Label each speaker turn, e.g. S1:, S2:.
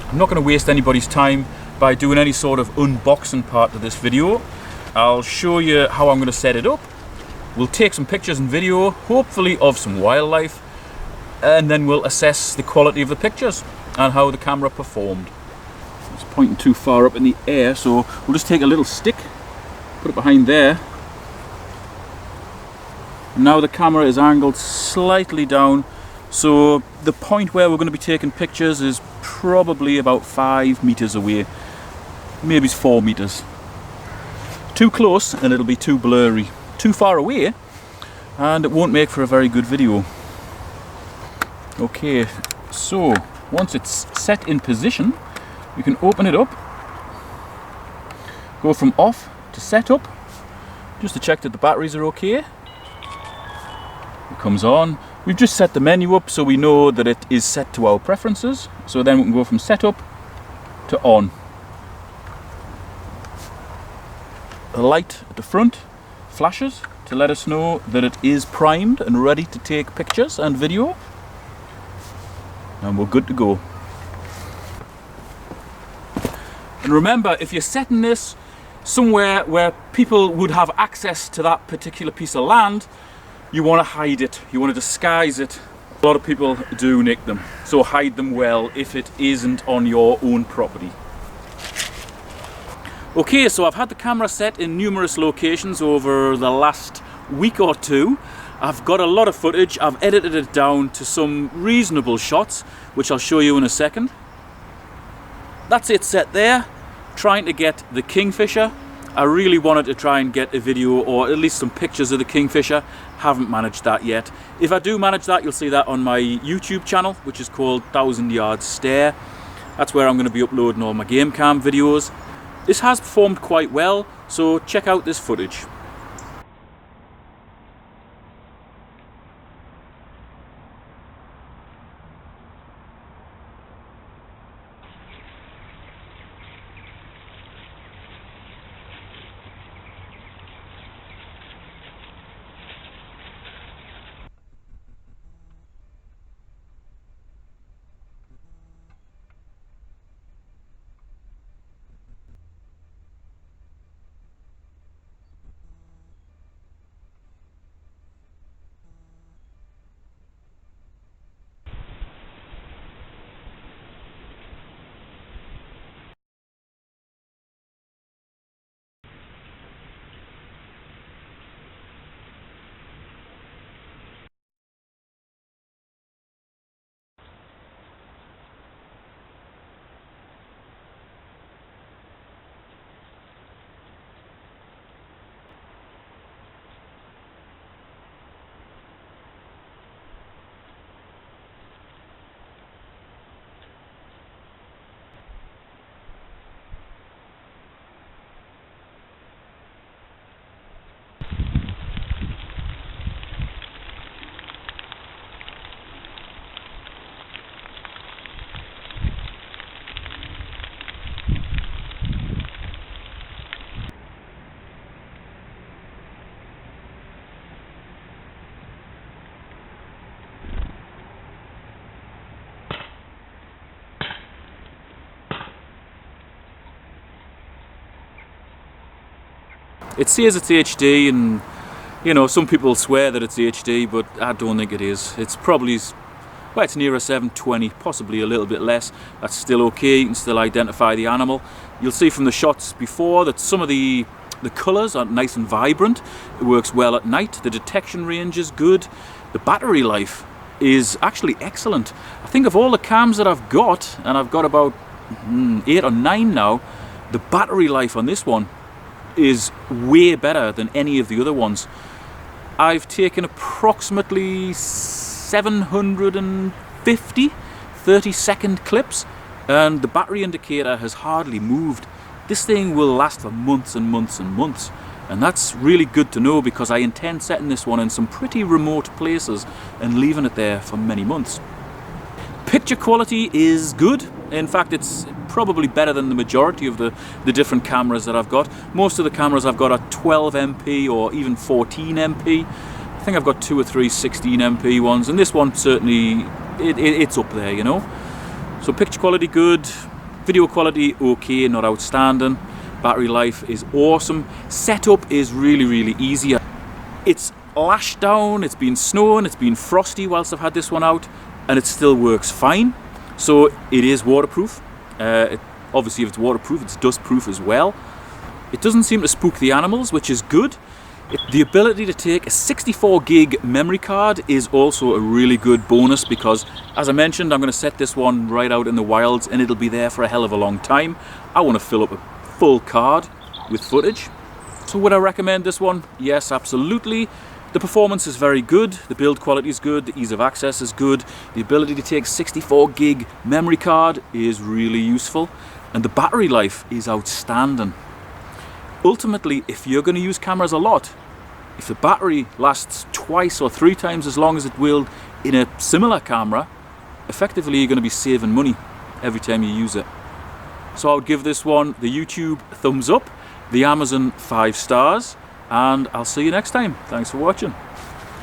S1: I'm not going to waste anybody's time by doing any sort of unboxing part of this video. I'll show you how I'm going to set it up. We'll take some pictures and video, hopefully of some wildlife, and then we'll assess the quality of the pictures and how the camera performed. It's pointing too far up in the air, so we'll just take a little stick, put it behind there. Now the camera is angled slightly down, so the point where we're going to be taking pictures is probably about 5 meters away, maybe it's 4 meters. Too close and it'll be too blurry. Too far away and it won't make for a very good video. Okay, so once it's set in position, you can open it up, go from off to set up, just to check that the batteries are okay. It comes on. We've just set the menu up so we know that it is set to our preferences. So then we can go from setup to on. The light at the front flashes to let us know that it is primed and ready to take pictures and video. And we're good to go. And remember, if you're setting this somewhere where people would have access to that particular piece of land, you want to hide it, you want to disguise it. A lot of people do nick them, so hide them well if it isn't on your own property. Okay, so I've had the camera set in numerous locations over the last week or two. I've got a lot of footage, I've edited it down to some reasonable shots, which I'll show you in a second. That's it set there, trying to get the kingfisher. I really wanted to try and get a video or at least some pictures of the kingfisher. Haven't managed that yet. If I do manage that, you'll see that on my YouTube channel, which is called 1000 Yard Stare. That's where I'm going to be uploading all my Gamecam videos. This has performed quite well, so check out this footage. It says it's HD, and you know, some people swear that it's HD, but I don't think it is. It's probably, well, it's nearer 720, possibly a little bit less. That's still okay, you can still identify the animal. You'll see from the shots before that some of the colours are nice and vibrant. It works well at night. The detection range is good. The battery life is actually excellent. I think of all the cams that I've got, and I've got about 8 or 9 now, the battery life on this one is way better than any of the other ones. I've taken approximately 750 30-second clips, and the battery indicator has hardly moved. This thing will last for months and months and months, and that's really good to know because I intend setting this one in some pretty remote places and leaving it there for many months. Picture quality is good. In fact, it's probably better than the majority of the different cameras that I've got. Most of the cameras I've got are 12MP or even 14MP. I think I've got 2 or 3 16MP ones, and this one certainly, it's up there, you know. So picture quality good, Video quality, okay, not outstanding. Battery life is awesome. Setup is really easy. It's lashed down, it's been snowing, it's been frosty whilst I've had this one out, and it still works fine. So it is waterproof. Obviously if it's waterproof, it's dustproof as well. It doesn't seem to spook the animals, which is good. The ability to take a 64 gig memory card is also a really good bonus because, as I mentioned, I'm going to set this one right out in the wilds and it'll be there for a hell of a long time. I want to fill up a full card with footage. So would I recommend this one? Yes, absolutely. The performance is very good, the build quality is good, the ease of access is good, the ability to take 64 gig memory card is really useful, and the battery life is outstanding. Ultimately, if you're going to use cameras a lot, if the battery lasts twice or 3 times as long as it will in a similar camera, effectively you're going to be saving money every time you use it. So I would give this one the YouTube thumbs up, the Amazon 5 stars, and I'll see you next time. Thanks for watching.